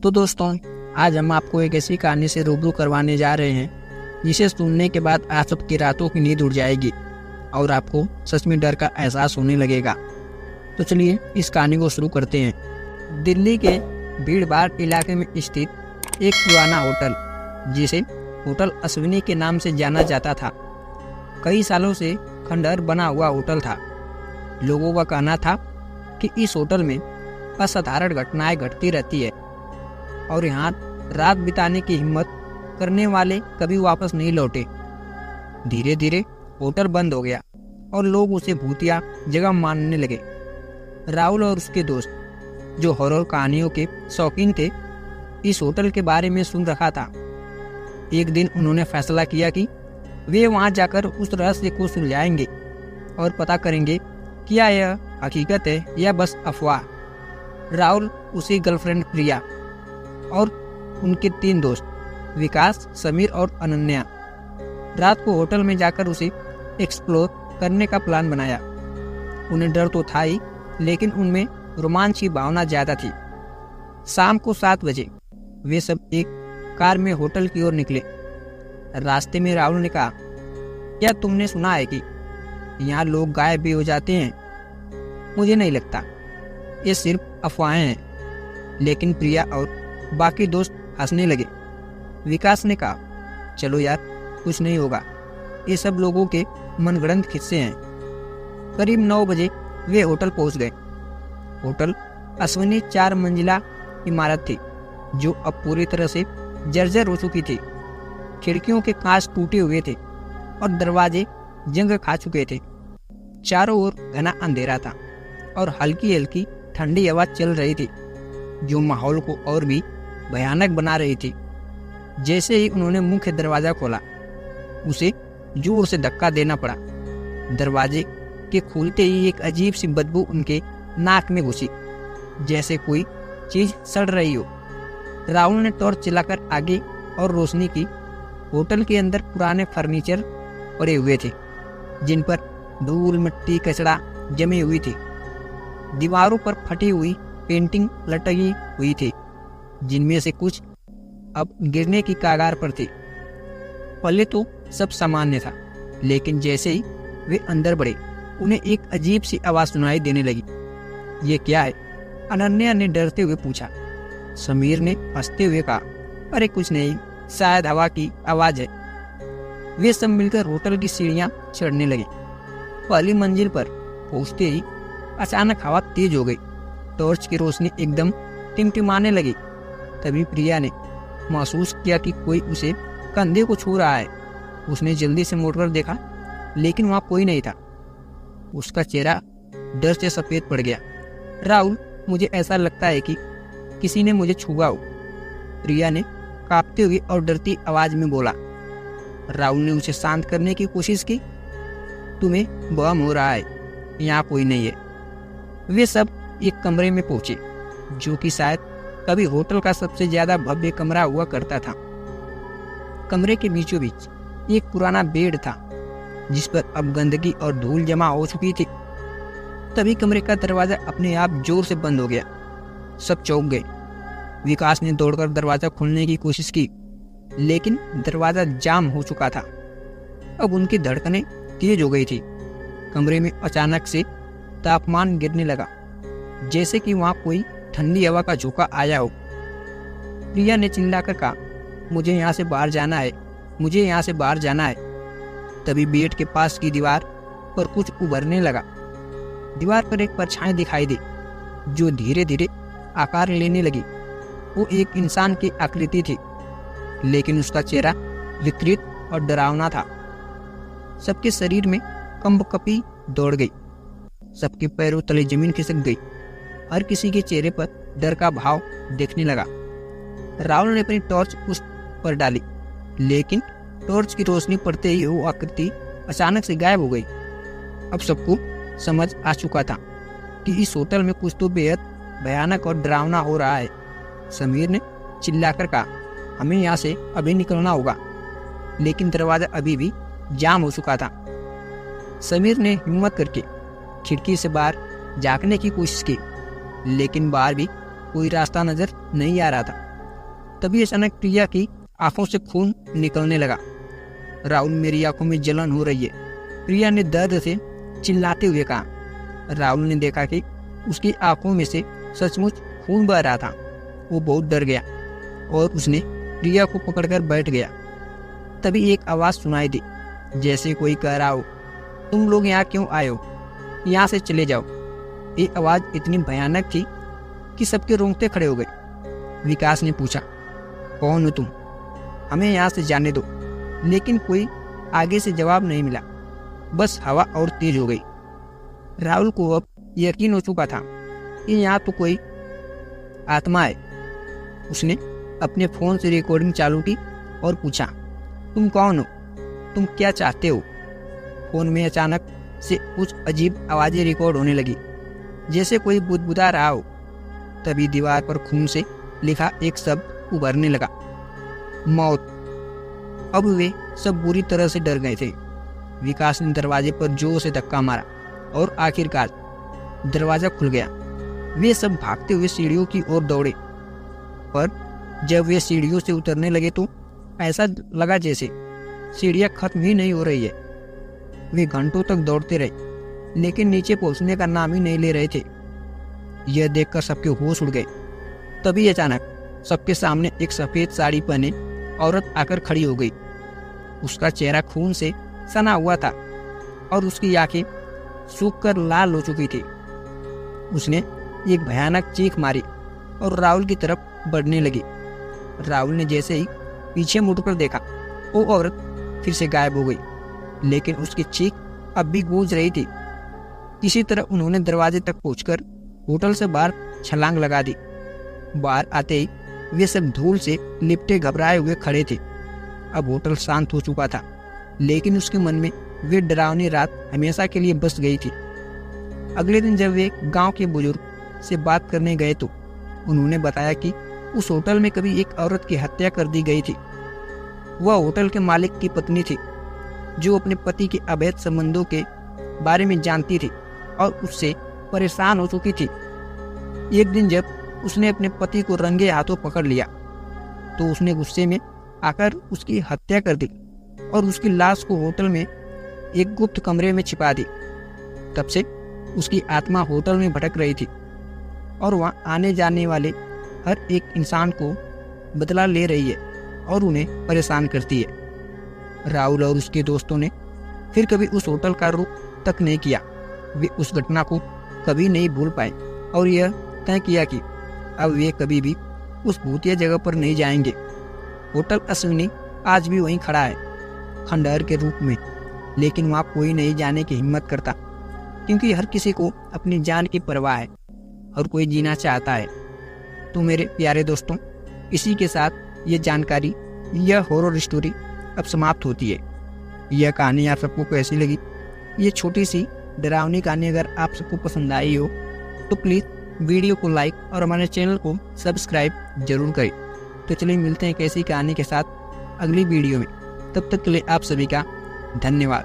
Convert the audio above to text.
तो दोस्तों, आज हम आपको एक ऐसी कहानी से रूबरू करवाने जा रहे हैं जिसे सुनने के बाद आप सबकी रातों की नींद उड़ जाएगी और आपको सच में डर का एहसास होने लगेगा। तो चलिए इस कहानी को शुरू करते हैं। दिल्ली के भीड़-भाड़ इलाके में स्थित एक पुराना होटल, जिसे होटल अश्विनी के नाम से जाना जाता था, कई सालों से खंडहर बना हुआ होटल था। लोगों का कहना था कि इस होटल में असाधारण घटनाएं घटती रहती है और यहाँ रात बिताने की हिम्मत करने वाले कभी वापस नहीं लौटे। धीरे धीरे होटल बंद हो गया और लोग उसे भूतिया जगह मानने लगे। राहुल और उसके दोस्त, जो हॉरर कहानियों के शौकीन थे, इस होटल के बारे में सुन रखा था। एक दिन उन्होंने फैसला किया कि वे वहां जाकर उस रहस्य को सुलझाएंगे और पता करेंगे क्या यह हकीकत है या बस अफवाह। राहुल, उसकी गर्लफ्रेंड प्रिया और उनके 3 दोस्त विकास, समीर और अनन्या रात को होटल में जाकर उसे एक्सप्लोर करने का प्लान बनाया। उन्हें डर तो था ही, लेकिन उनमें रोमांच की भावना ज़्यादा थी। शाम को 7 बजे वे सब एक कार में होटल की ओर निकले। रास्ते में राहुल ने कहा, क्या तुमने सुना है कि यहाँ लोग गायब भी हो जाते हैं? मुझे नहीं लगता, ये सिर्फ अफवाहें हैं। लेकिन प्रिया और बाकी दोस्त हंसने लगे। विकास ने कहा, चलो यार, कुछ नहीं होगा, ये सब लोगों के मनगढ़ंत किस्से हैं। करीब 9 बजे वे होटल पहुंच गए। होटल अश्विनी 4 मंजिला इमारत थी, जो अब पूरी तरह से जर्जर हो चुकी थी। खिड़कियों के कांच टूटे हुए थे और दरवाजे जंग खा चुके थे। चारों ओर घना अंधेरा था और हल्की हल्की ठंडी हवा चल रही थी, जो माहौल को और भी भयानक बना रही थी। जैसे ही उन्होंने मुख्य दरवाजा खोला, उसे जोर से धक्का देना पड़ा। दरवाजे के खुलते ही एक अजीब सी बदबू उनके नाक में घुसी, जैसे कोई चीज सड़ रही हो। राहुल ने टॉर्च चलाकर आगे और रोशनी की। होटल के अंदर पुराने फर्नीचर पड़े हुए थे, जिन पर धूल, मिट्टी, कचरा जमी हुई थी। दीवारों पर फटी हुई पेंटिंग लटकी हुई थी, जिनमें से कुछ अब गिरने की कगार पर थी। पहले तो सब सामान्य था, लेकिन जैसे ही वे अंदर बढ़े, उन्हें एक अजीब सी आवाज सुनाई देने लगी। ये क्या है? अनन्या ने डरते हुए पूछा। समीर ने हंसते हुए कहा, अरे कुछ नहीं, शायद हवा की आवाज है। वे सब मिलकर होटल की सीढ़ियां चढ़ने लगे। पहली मंजिल पर पहुंचते ही अचानक हवा तेज हो गई। टॉर्च की रोशनी एकदम टिमटिमाने लगी। तभी प्रिया ने महसूस किया कि कोई उसे कंधे को छू रहा है। उसने जल्दी से मुड़कर देखा, लेकिन वहां कोई नहीं था। उसका चेहरा डर से सफेद पड़ गया। राहुल, मुझे ऐसा लगता है कि किसी ने मुझे छुआ हो, प्रिया ने कांपते हुए और डरती आवाज में बोला। राहुल ने उसे शांत करने की कोशिश की। तुम्हें बम हो रहा है, यहाँ कोई नहीं है। वे सब एक कमरे में पहुंचे, जो कि शायद कभी होटल का सबसे ज्यादा भव्य कमरा हुआ करता था। कमरे के बीचों बीच एक पुराना बेड था, जिस पर अब गंदगी और धूल जमा हो चुकी थी। तभी कमरे का दरवाजा अपने आप जोर से बंद हो गया। सब चौंक गए। विकास ने दौड़कर दरवाजा खोलने की कोशिश की, लेकिन दरवाजा जाम हो चुका था। अब उनकी धड़कनें तेज हो गई थी। कमरे में अचानक से तापमान गिरने लगा, जैसे कि वहां कोई ठंडी हवा का झोंका आया हो। प्रिया ने चिल्लाकर कहा, मुझे यहाँ से बाहर जाना है, मुझे यहाँ से बाहर जाना है। तभी बेड के पास की दीवार पर कुछ उभरने लगा। दीवार पर एक परछाई दिखाई दी, जो धीरे धीरे आकार लेने लगी। वो एक इंसान की आकृति थी, लेकिन उसका चेहरा विकृत और डरावना था। सबके शरीर में कंपकपी दौड़ गई। सबके पैरों तले जमीन खिसक गई। हर किसी के चेहरे पर डर का भाव देखने लगा। राहुल ने अपनी टॉर्च उस पर डाली, लेकिन टॉर्च की रोशनी पड़ते ही वो आकृति अचानक से गायब हो गई। अब सबको समझ आ चुका था कि इस होटल में कुछ तो बेहद भयानक और डरावना हो रहा है। समीर ने चिल्लाकर कहा, हमें यहाँ से अभी निकलना होगा, लेकिन दरवाजा अभी भी जाम हो चुका था। समीर ने हिम्मत करके खिड़की से बाहर झांकने की कोशिश की, लेकिन बाहर भी कोई रास्ता नजर नहीं आ रहा था। तभी अचानक प्रिया की आंखों से खून निकलने लगा। राहुल, मेरी आंखों में जलन हो रही है, प्रिया ने दर्द से चिल्लाते हुए कहा। राहुल ने देखा कि उसकी आंखों में से सचमुच खून बह रहा था। वो बहुत डर गया और उसने प्रिया को पकड़कर बैठ गया। तभी एक आवाज़ सुनाई दी, जैसे कोई कह रहा हो, तुम लोग यहाँ क्यों आए हो, यहाँ से चले जाओ। ये आवाज़ इतनी भयानक थी कि सबके रोंगटे खड़े हो गए। विकास ने पूछा, कौन हो तुम, हमें यहाँ से जाने दो। लेकिन कोई आगे से जवाब नहीं मिला, बस हवा और तेज हो गई। राहुल को अब यकीन हो चुका था कि यहाँ तो कोई आत्मा है। उसने अपने फ़ोन से रिकॉर्डिंग चालू की और पूछा, तुम कौन हो, तुम क्या चाहते हो। फ़ोन में अचानक से कुछ अजीब आवाज़ें रिकॉर्ड होने लगी, जैसे कोई बुदबुदा रहा हो। तभी दीवार पर खून से लिखा एक शब्द उभरने लगा, मौत। अब वे सब बुरी तरह से डर गए थे। विकास ने दरवाजे पर जोर से धक्का मारा और आखिरकार दरवाज़ा खुल गया। वे सब भागते हुए सीढ़ियों की ओर दौड़े, पर जब वे सीढ़ियों से उतरने लगे तो ऐसा लगा जैसे सीढ़ियाँ खत्म ही नहीं हो रही है। वे घंटों तक दौड़ते रहे, लेकिन नीचे पहुंचने का नाम ही नहीं ले रहे थे। यह देखकर सबके होश उड़ गए। तभी अचानक सबके सामने एक सफ़ेद साड़ी पहने औरत आकर खड़ी हो गई। उसका चेहरा खून से सना हुआ था और उसकी आंखें सूखकर लाल हो चुकी थी। उसने एक भयानक चीख मारी और राहुल की तरफ बढ़ने लगी। राहुल ने जैसे ही पीछे मुड़कर देखा, वो औरत फिर से गायब हो गई, लेकिन उसकी चीख अब भी गूंज रही थी। किसी तरह उन्होंने दरवाजे तक पहुंचकर होटल से बाहर छलांग लगा दी। बाहर आते ही वे सब धूल से लिपटे घबराए हुए खड़े थे। अब होटल शांत हो चुका था, लेकिन उसके मन में वे डरावनी रात हमेशा के लिए बस गई थी। अगले दिन जब वे गांव के बुजुर्ग से बात करने गए तो उन्होंने बताया कि उस होटल में कभी एक औरत की हत्या कर दी गई थी। वह होटल के मालिक की पत्नी थी, जो अपने पति के अवैध संबंधों के बारे में जानती थी और उससे परेशान हो चुकी थी। एक दिन जब उसने अपने पति को रंगे हाथों पकड़ लिया तो उसने गुस्से में आकर उसकी हत्या कर दी और उसकी लाश को होटल में एक गुप्त कमरे में छिपा दी। तब से उसकी आत्मा होटल में भटक रही थी और वहाँ आने जाने वाले हर एक इंसान को बदला ले रही है और उन्हें परेशान करती है। राहुल और उसके दोस्तों ने फिर कभी उस होटल का रुख तक नहीं किया। वे उस घटना को कभी नहीं भूल पाए और यह तय किया कि अब वे कभी भी उस भूतिया जगह पर नहीं जाएंगे। होटल अश्विनी आज भी वहीं खड़ा है, खंडहर के रूप में, लेकिन वहाँ कोई नहीं जाने की हिम्मत करता, क्योंकि हर किसी को अपनी जान की परवाह है, हर कोई जीना चाहता है। तो मेरे प्यारे दोस्तों, इसी के साथ ये जानकारी, यह हॉरर स्टोरी अब समाप्त होती है। यह कहानी आप सबको कैसी लगी? ये छोटी सी डरावनी कहानी अगर आप सबको पसंद आई हो तो प्लीज़ वीडियो को लाइक और हमारे चैनल को सब्सक्राइब जरूर करें। तो चलिए मिलते हैं एक ऐसी कहानी के साथ अगली वीडियो में। तब तक के लिए आप सभी का धन्यवाद।